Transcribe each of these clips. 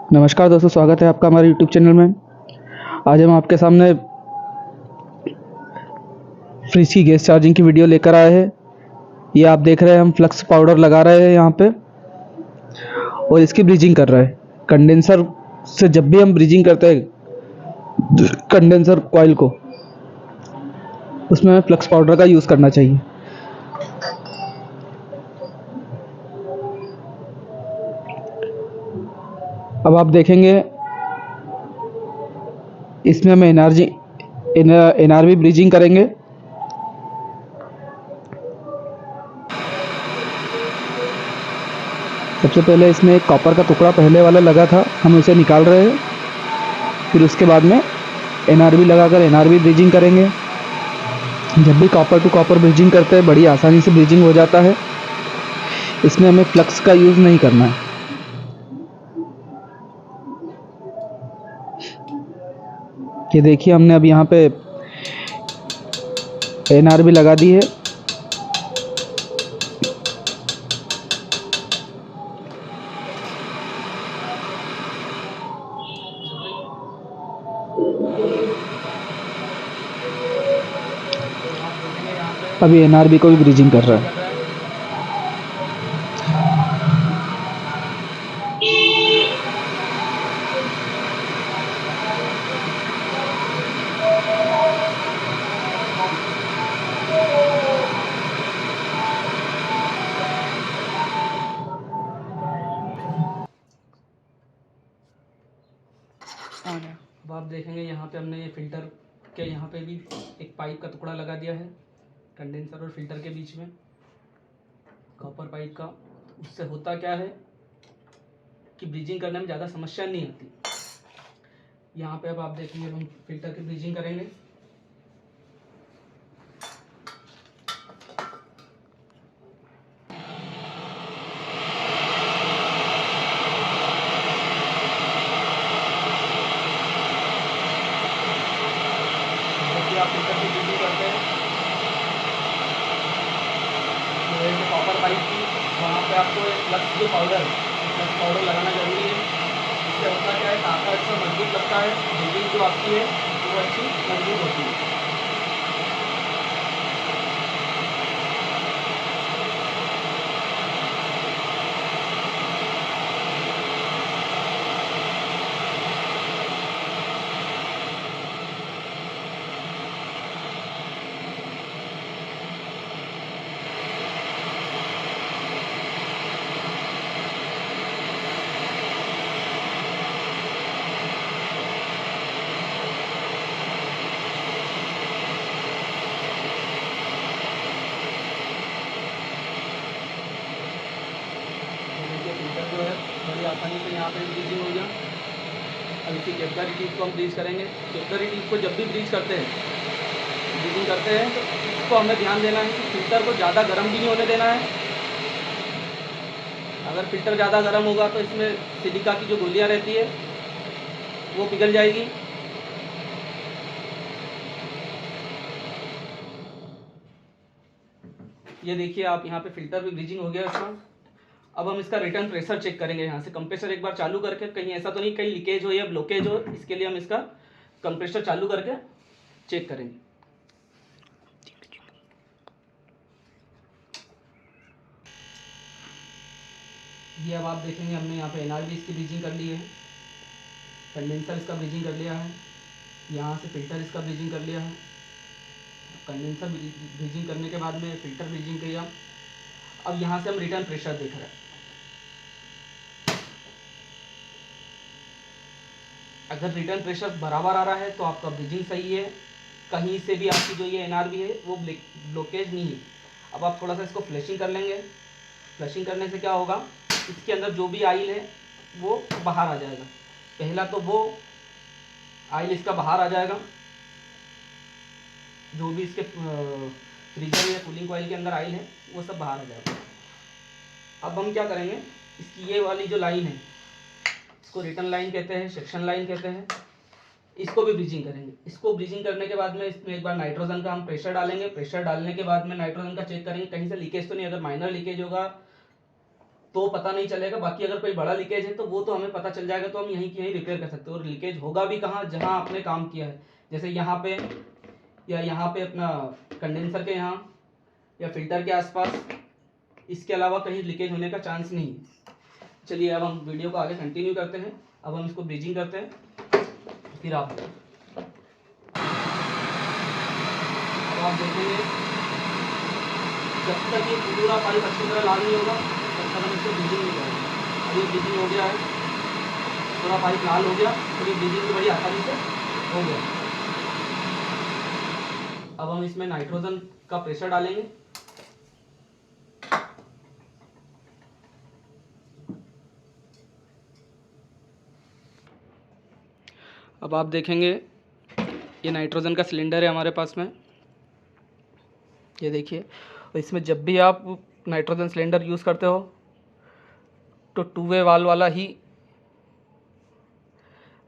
नमस्कार दोस्तों, स्वागत है आपका हमारे यूट्यूब चैनल में। आज हम आपके सामने फ्रिज की गैस चार्जिंग की वीडियो लेकर आए हैं। ये आप देख रहे हैं, हम फ्लक्स पाउडर लगा रहे हैं यहाँ पे और इसकी ब्रीजिंग कर रहे हैं। कंडेंसर से जब भी हम ब्रीजिंग करते हैं कंडेंसर कॉइल को, उसमें हमें फ्लक्स पाउडर का यूज़ करना चाहिए। अब आप देखेंगे इसमें हम एनआरवी ब्रीजिंग करेंगे। सबसे पहले इसमें एक कॉपर का टुकड़ा पहले वाला लगा था, हम उसे निकाल रहे हैं। फिर उसके बाद में एनआरवी लगाकर एनआरवी ब्रीजिंग करेंगे। जब भी कॉपर टू कॉपर ब्रीजिंग करते हैं बड़ी आसानी से ब्रीजिंग हो जाता है। इसमें हमें फ्लक्स का यूज़ नहीं करना है। ये देखिए, हमने अब यहाँ पे एनआरवी लगा दी है। अभी एनआरवी को भी ब्रीजिंग कर रहा है। अब आप देखेंगे यहाँ पे हमने ये फिल्टर के यहाँ पे भी एक पाइप का टुकड़ा लगा दिया है कंडेंसर और फिल्टर के बीच में, कॉपर पाइप का। उससे होता क्या है कि ब्रीजिंग करने में ज़्यादा समस्या नहीं आती। यहाँ पे अब आप देखेंगे हम फिल्टर की ब्रीजिंग करेंगे। आप फिल्टर की ब्रीजिंग करते हैं तो कॉपर पाइप की वहाँ पे आपको एक फ्लक्स पाउडर लगाना जरूरी है। इससे होता क्या है, ताका अच्छा मजबूत लगता है, ब्रीजिंग जो आपकी है वो अच्छी मजबूत होती है। फिल्टर जो है बड़ी आसानी से यहाँ पे ब्रीजिंग हो गया। अब इसी कैपिलरी टिप को हम ब्रीज करेंगे। कैपिलरी टिप को जब भी ब्रीजिंग करते हैं तो इसको हमें ध्यान देना है कि फिल्टर को ज़्यादा गर्म भी नहीं होने देना है। अगर फिल्टर ज़्यादा गर्म होगा तो इसमें सिलिका की जो गोलियाँ रहती है वो पिघल जाएगी। ये देखिए आप, यहाँ पे फिल्टर भी ब्रीजिंग हो गया इसका। अब हम इसका रिटर्न प्रेशर चेक करेंगे। यहाँ से कंप्रेसर एक बार चालू करके, कहीं ऐसा तो नहीं कहीं लीकेज हो या ब्लॉकेज हो, इसके लिए हम इसका कंप्रेसर चालू करके चेक करेंगे। ये अब आप देखेंगे हमने यहाँ पे एनआरवी इसकी ब्रीजिंग कर ली है, कंडेंसर इसका ब्रीजिंग कर लिया है, यहाँ से फिल्टर इसका ब्रीजिंग कर लिया है। कंडेंसर ब्रीजिंग करने के बाद में फिल्टर ब्रीजिंग किया। अब यहाँ से हम रिटर्न प्रेशर देख रहे हैं। अगर रिटर्न प्रेशर बराबर आ रहा है तो आपका ब्रीजिंग सही है, कहीं से भी आपकी जो ये एनआरवी है वो ब्लॉकेज नहीं है। अब आप थोड़ा सा इसको फ्लैशिंग कर लेंगे। फ्लैशिंग करने से क्या होगा, इसके अंदर जो भी ऑयल है वो बाहर आ जाएगा। पहला तो वो ऑयल इसका बाहर आ जाएगा, जो भी इसके फ्रीजर या कूलिंग कॉइल के अंदर ऑयल है वो सब बाहर आ जाएगा। अब हम क्या करेंगे, इसकी ये वाली जो लाइन है इसको रिटर्न लाइन कहते हैं, सेक्शन लाइन कहते हैं, इसको भी ब्रीजिंग करेंगे। इसको ब्रीजिंग करने के बाद में इसमें एक बार नाइट्रोजन का हम प्रेशर डालेंगे। प्रेशर डालने के बाद में नाइट्रोजन का चेक करेंगे कहीं से लीकेज तो नहीं। अगर माइनर लीकेज होगा तो पता नहीं चलेगा। बाकी अगर कोई बड़ा लीकेज है तो वो तो हमें पता चल जाएगा, तो हम यहीं की यहीं रिपेयर कर सकते हैं। और लीकेज होगा भी कहाँ, जहाँ आपने काम किया है, जैसे यहाँ पे या यहाँ पे अपना कंडेंसर के यहाँ या फिल्टर के आसपास। इसके अलावा कहीं लीकेज होने का चांस नहीं है। चलिए अब हम वीडियो को आगे कंटिन्यू करते हैं। अब हम इसको ब्रीजिंग करते हैं, फिर आप देखेंगे जब तक ये पूरा पाइप अच्छी तरह लाल नहीं होगा तब तक हम इसको ब्रीजिंग नहीं करेंगे। अब ये ब्रीजिंग हो गया है, पूरा पाइप लाल हो गया, तो ये ब्रीजिंग भी बड़ी आसानी से हो गया। अब हम इसमें नाइट्रोजन का प्रेशर डालेंगे। अब आप देखेंगे ये नाइट्रोजन का सिलेंडर है हमारे पास में, ये देखिए। और इसमें जब भी आप नाइट्रोजन सिलेंडर यूज़ करते हो तो 2-वे वाल्व वाला ही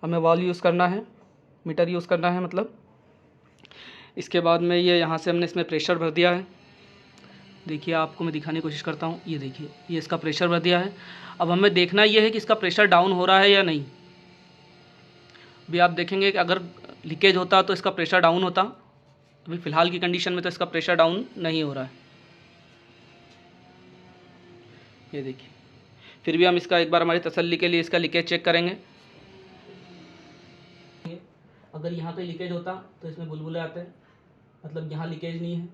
हमें वाल्व यूज़ करना है, मीटर यूज़ करना है मतलब। इसके बाद में ये यहाँ से हमने इसमें प्रेशर भर दिया है। देखिए आपको मैं दिखाने की कोशिश करता हूँ, ये देखिए ये इसका प्रेशर भर दिया है। अब हमें देखना ये है कि इसका प्रेशर डाउन हो रहा है या नहीं। अभी आप देखेंगे कि अगर लीकेज होता तो इसका प्रेशर डाउन होता। अभी फ़िलहाल की कंडीशन में तो इसका प्रेशर डाउन नहीं हो रहा है, ये देखिए। फिर भी हम इसका एक बार हमारी तसल्ली के लिए इसका लीकेज चेक करेंगे। अगर यहाँ पे लीकेज होता तो इसमें बुलबुले आते हैं, मतलब यहाँ लीकेज नहीं है।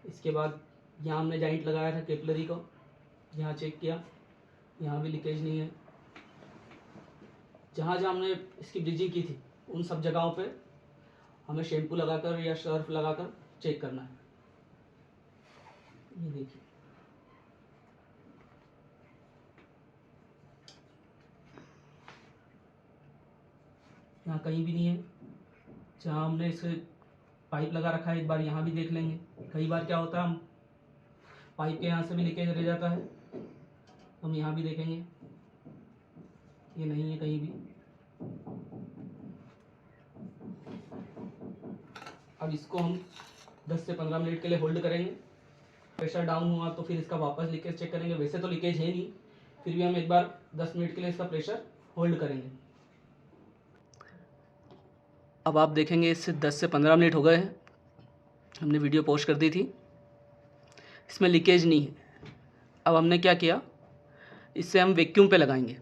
इसके बाद यहाँ हमने जॉइंट लगाया था कैपिलरी को, यहाँ चेक किया, यहाँ भी लीकेज नहीं है। जहाँ जहाँ हमने इसकी ब्लीचिंग की थी उन सब जगहों पे हमें शैम्पू लगाकर या सर्फ लगाकर चेक करना है। ये देखिए यहाँ कहीं भी नहीं है। जहाँ हमने इसे पाइप लगा रखा है एक बार यहाँ भी देख लेंगे। कई बार क्या होता है हम पाइप के यहाँ से भी लीकेज रह जाता है, हम यहाँ भी देखेंगे, ये नहीं है कहीं भी। अब इसको हम 10 से 15 मिनट के लिए होल्ड करेंगे। प्रेशर डाउन हुआ तो फिर इसका वापस लीकेज चेक करेंगे। वैसे तो लीकेज है नहीं, फिर भी हम एक बार 10 मिनट के लिए इसका प्रेशर होल्ड करेंगे। अब आप देखेंगे इससे 10 से 15 मिनट हो गए हैं, हमने वीडियो पोस्ट कर दी थी, इसमें लीकेज नहीं है। अब हमने क्या किया, इससे हम वैक्यूम पे लगाएंगे।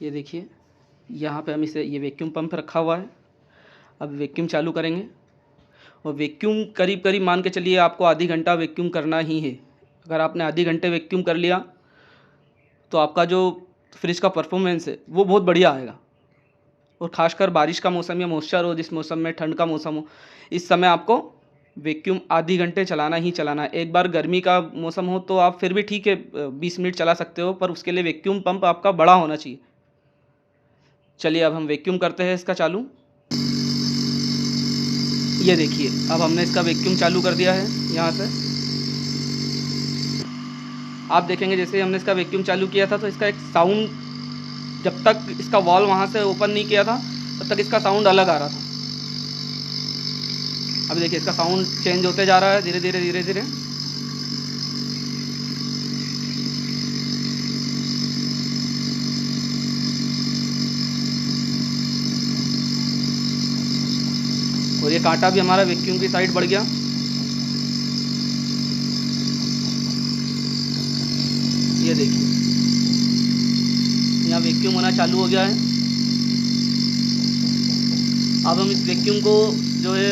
ये देखिए यहाँ पे हम इसे, ये वैक्यूम पंप रखा हुआ है। अब वैक्यूम चालू करेंगे और वैक्यूम करीब करीब मान के चलिए आपको आधी घंटा वैक्यूम करना ही है। अगर आपने आधी घंटे वैक्यूम कर लिया तो आपका जो फ्रिज का परफॉर्मेंस है वो बहुत बढ़िया आएगा। और ख़ासकर बारिश का मौसम या मॉइस्चर हो, जिस मौसम में ठंड का मौसम हो, इस समय आपको वैक्यूम आधी घंटे चलाना ही चलाना है। एक बार गर्मी का मौसम हो तो आप फिर भी ठीक है 20 मिनट चला सकते हो, पर उसके लिए वैक्यूम पंप आपका बड़ा होना चाहिए। चलिए अब हम वैक्यूम करते हैं इसका चालू। ये देखिए अब हमने इसका वैक्यूम चालू कर दिया है। यहाँ से आप देखेंगे जैसे हमने इसका वैक्यूम चालू किया था तो इसका एक साउंड, जब तक इसका वॉल्व वहाँ से ओपन नहीं किया था तब तक इसका साउंड अलग आ रहा था। अब देखिए इसका साउंड चेंज होते जा रहा है धीरे धीरे धीरे धीरे। और ये कांटा भी हमारा वैक्यूम की साइड बढ़ गया। ये देखिए यहाँ वैक्यूम होना चालू हो गया है। अब हम इस वैक्यूम को जो है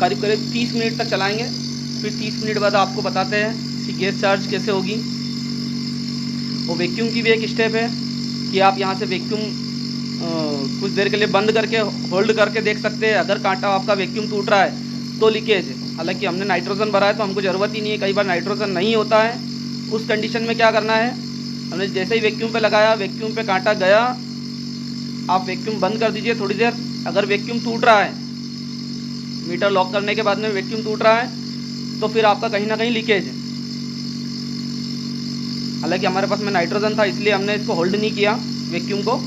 करीब करीब 30 मिनट तक चलाएंगे। फिर 30 मिनट बाद आपको बताते हैं कि गैस चार्ज कैसे होगी। वो वैक्यूम की भी एक स्टेप है कि आप यहाँ से वैक्यूम कुछ देर के लिए बंद करके होल्ड करके देख सकते हैं। अगर कांटा आपका वैक्यूम टूट रहा है तो लीकेज है। हालांकि हमने नाइट्रोजन भरा है तो हमको ज़रूरत ही नहीं है। कई बार नाइट्रोजन नहीं होता है, उस कंडीशन में क्या करना है, हमने जैसे ही वैक्यूम पे लगाया, वैक्यूम पे कांटा गया, आप वैक्यूम बंद कर दीजिए थोड़ी देर। अगर वैक्यूम टूट रहा है, मीटर लॉक करने के बाद में वैक्यूम टूट रहा है तो फिर आपका कहीं ना कहीं लीकेज है। हालांकि हमारे पास में नाइट्रोजन था इसलिए हमने इसको होल्ड नहीं किया वैक्यूम को।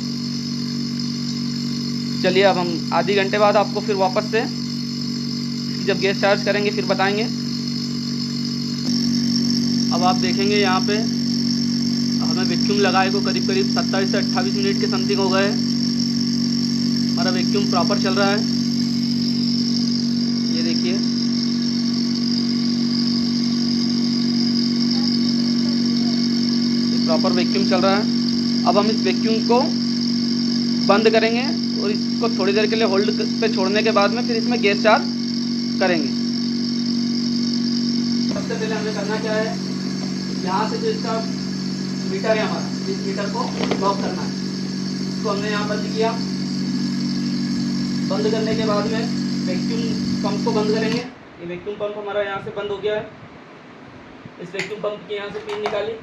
चलिए अब हम आधी घंटे बाद आपको फिर वापस से जब गैस चार्ज करेंगे फिर बताएंगे। अब आप देखेंगे यहाँ पे हमें वैक्यूम लगाए को करीब करीब 27 से 28 मिनट के समथिंग हो गए। हमारा वैक्यूम प्रॉपर चल रहा है, ये देखिए। ये प्रॉपर वैक्यूम चल रहा है। अब हम इस वैक्यूम को बंद करेंगे और इसको थोड़ी देर के लिए होल्ड पे छोड़ने के बाद में फिर इसमें गैस चार्ज करेंगे। सबसे पहले हमें करना क्या है, यहाँ से जो इसका मीटर है हमारा, इस मीटर को लॉक करना है। इसको हमने यहाँ बंद किया। बंद करने के बाद में वैक्यूम पंप को बंद करेंगे। ये वैक्यूम पंप हमारा यहाँ से बंद हो गया है। इस वैक्यूम पंप की यहाँ से पिन निकाली।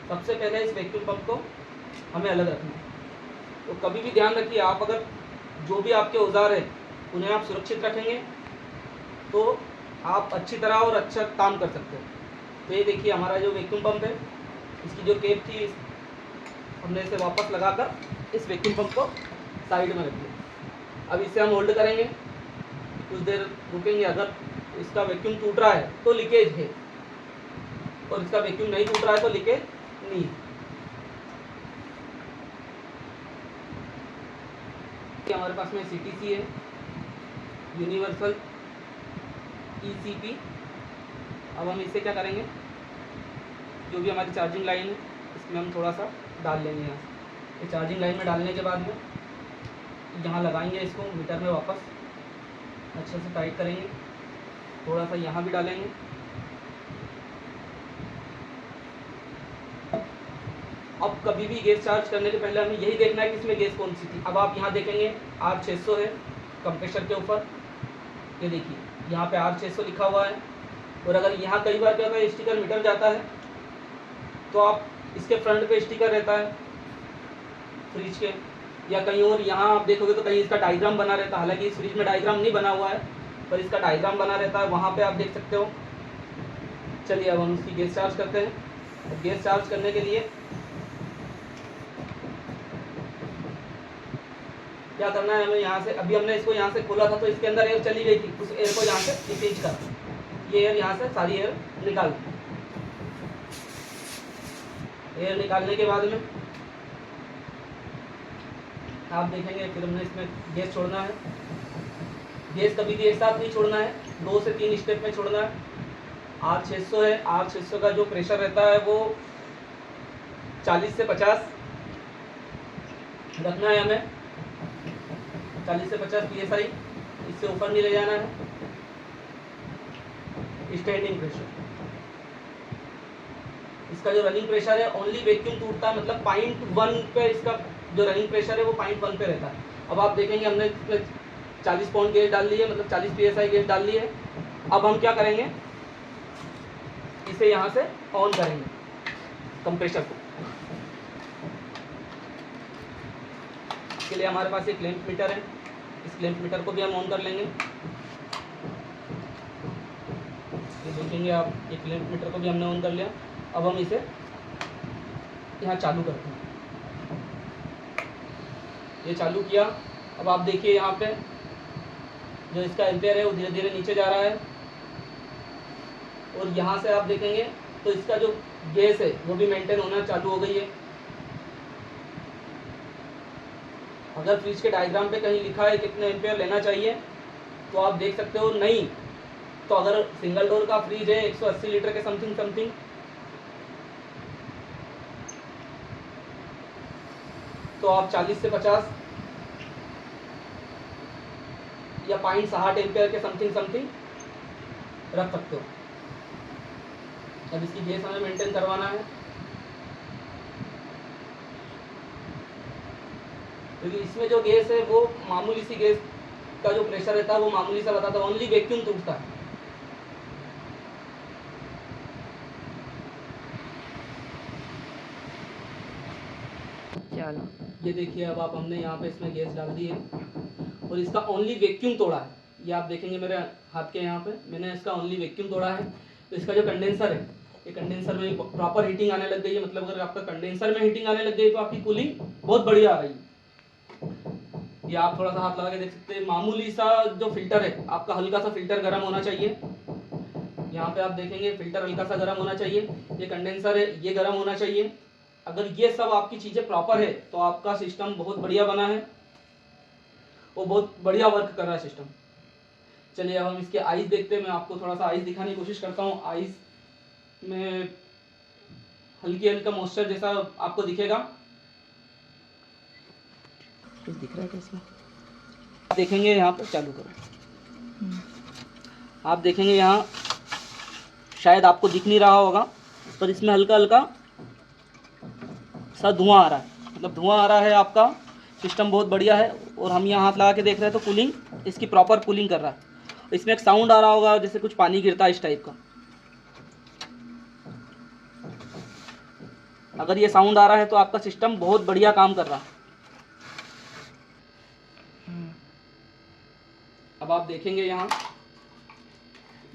सबसे पहले इस वैक्यूम पंप को हमें अलग रखना है। तो कभी भी ध्यान रखिए, आप अगर जो भी आपके औजार है उन्हें आप सुरक्षित रखेंगे तो आप अच्छी तरह और अच्छा काम कर सकते हो। तो ये देखिए हमारा जो वैक्यूम पंप है, इसकी जो केप थी हमने इसे वापस लगाकर इस वैक्यूम पंप को साइड में रख दिया। अब इसे हम होल्ड करेंगे, कुछ देर रुकेंगे। अगर इसका वैक्यूम टूट रहा है तो लीकेज है, और इसका वैक्यूम नहीं टूट रहा है तो लीकेज नहीं है। हमारे पास में CTC है, यूनिवर्सल ECP। अब हम इसे क्या करेंगे, जो भी हमारी चार्जिंग लाइन है इसमें हम थोड़ा सा डाल लेंगे। यहाँ से ये चार्जिंग लाइन में डालने के बाद में यहाँ लगाएंगे, इसको मीटर में वापस अच्छे से टाइट करेंगे। थोड़ा सा यहाँ भी डालेंगे। अब कभी भी गैस चार्ज करने के पहले हमें यही देखना है कि इसमें गैस कौन सी थी। अब आप यहाँ देखेंगे R600 है कंप्रेसर के ऊपर, ये देखिए यहाँ पे R600 लिखा हुआ है। और अगर यहाँ कई बार क्या होता है, स्टिकर मिट जाता है तो आप इसके फ्रंट पे स्टिकर रहता है फ्रिज के, या कहीं और यहाँ आप देखोगे तो कहीं इसका डायग्राम बना रहता है। हालांकि इस फ्रिज में डायग्राम नहीं बना हुआ है, पर इसका डायग्राम बना रहता है, वहाँ पे आप देख सकते हो। चलिए अब हम इसकी गैस चार्ज करते हैं। गैस चार्ज करने के लिए क्या करना है हमें, यहाँ से अभी हमने इसको यहाँ से खोला था तो इसके अंदर एयर चली गई थी, उस एयर को यहाँ से लीकेज कर, ये एयर यहाँ से सारी एयर निकाल। एयर निकालने के बाद में आप देखेंगे फिर हमने इसमें गैस छोड़ना है। गैस कभी भी एक साथ नहीं छोड़ना है, 2 से 3 स्टेप में छोड़ना है। R600 है, R600 का जो प्रेशर रहता है वो 40 से 50 रखना है हमें, 40 से 50 PSI, इससे ऊपर नहीं ले जाना है। स्टैंडिंग प्रेशर, इसका जो रनिंग प्रेशर है ओनली वैक्यूम टूटता है, मतलब 0.1 पे इसका जो रनिंग प्रेशर है वो 0.1 पे रहता है। अब आप देखेंगे हमने इसमें 40 पाउंड गैस डाल ली है, मतलब 40 PSI गैस डाल ली है। अब हम क्या करेंगे, इसे यहाँ से ऑन करेंगे कंप्रेसर को। इसके लिए हमारे पास एक क्लैंप मीटर है, इस क्लैंप मीटर को भी हम ऑन कर लेंगे। ये देखेंगे आप, ये क्लैंप मीटर को भी हमने ऑन कर लिया। अब हम इसे यहाँ चालू करते हैं। ये चालू किया। अब आप देखिए यहाँ पे जो इसका एम्पेयर है वो धीरे धीरे नीचे जा रहा है, और यहाँ से आप देखेंगे तो इसका जो गैस है वो भी मेंटेन होना चालू हो गई है। अगर फ्रिज के डायग्राम पे कहीं लिखा है कितने एम्पेयर लेना चाहिए तो आप देख सकते हो, नहीं तो अगर सिंगल डोर का फ्रिज है 180 लीटर के समथिंग तो आप 40 से 50 या 0.60 एम्पेयर के समथिंग रख सकते हो। अब इसकी गैस हमें मेंटेन करवाना है, क्योंकि इसमें जो गैस है वो मामूली सी गैस का जो प्रेशर रहता है वो मामूली सा बताता है, ओनली वैक्यूम टूटता है। चलो ये देखिए, अब आप हमने यहाँ पे इसमें गैस डाल दी है और इसका ओनली वैक्यूम तोड़ा है। ये आप देखेंगे मेरे हाथ के यहाँ पे मैंने इसका ओनली वैक्यूम तोड़ा है। तो इसका जो कंडेंसर है, ये कंडेंसर में प्रॉपर हीटिंग आने लग गई है। मतलब अगर आपका कंडेंसर में हीटिंग आने लग गई तो आपकी कूलिंग बहुत बढ़िया आ रही है। ये आप थोड़ा सा हाथ लगा के देख सकते हैं। मामूली सा जो फिल्टर है आपका, हल्का सा फिल्टर गर्म होना चाहिए। यहाँ पे आप देखेंगे फिल्टर हल्का सा गर्म होना चाहिए, ये कंडेंसर है ये गर्म होना चाहिए। अगर ये सब आपकी चीज़ें प्रॉपर है तो आपका सिस्टम बहुत बढ़िया बना है, वो बहुत बढ़िया वर्क कर रहा है सिस्टम। चलिए अब हम इसके आइस देखते हैं। मैं आपको थोड़ा सा आइस दिखाने की कोशिश करता हूँ। आइस में हल्की हल्का मॉइस्चर जैसा आपको दिखेगा। कुछ दिख रहा है क्या इसमें? देखेंगे यहाँ पर, चालू करो। आप देखेंगे यहाँ शायद आपको दिख नहीं रहा होगा, पर इसमें हल्का हल्का सा धुआं आ रहा है, मतलब धुआं आ रहा है। आपका सिस्टम बहुत बढ़िया है। और हम यहाँ हाथ लगा के देख रहे हैं तो कूलिंग इसकी प्रॉपर कूलिंग कर रहा है। इसमें एक साउंड आ रहा होगा जैसे कुछ पानी गिरता है इस टाइप का। अगर ये साउंड आ रहा है तो आपका सिस्टम बहुत बढ़िया काम कर रहा है। अब आप देखेंगे यहाँ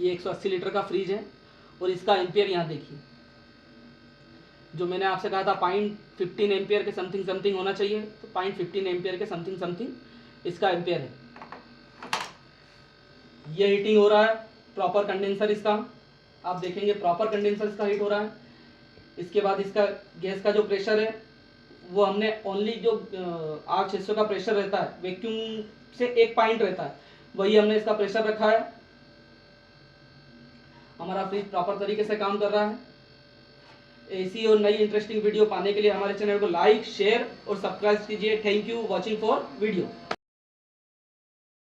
ये 180 लीटर का फ्रिज है और इसका एम्पियर यहाँ देखिए। जो मैंने आपसे कहा था 0.15 एम्पियर के समथिंग होना चाहिए, तो 0.15 एम्पियर के समथिंग इसका एम्पियर है। ये हीटिंग हो रहा है प्रॉपर कंडेंसर इसका। आप देखेंगे प्रॉपर कंडेंसर इसका हीट हो रहा है। इसके बाद इसका गैस का जो प्रेशर है वो हमने ओनली जो R600 का प्रेशर रहता है वैक्यूम से 1 पॉइंट रहता है, वही हमने इसका प्रेशर रखा है। हमारा फ्रिज प्रॉपर तरीके से काम कर रहा है। ऐसी और नई इंटरेस्टिंग वीडियो पाने के लिए हमारे चैनल को लाइक, शेयर और सब्सक्राइब कीजिए। Thank you watching for video.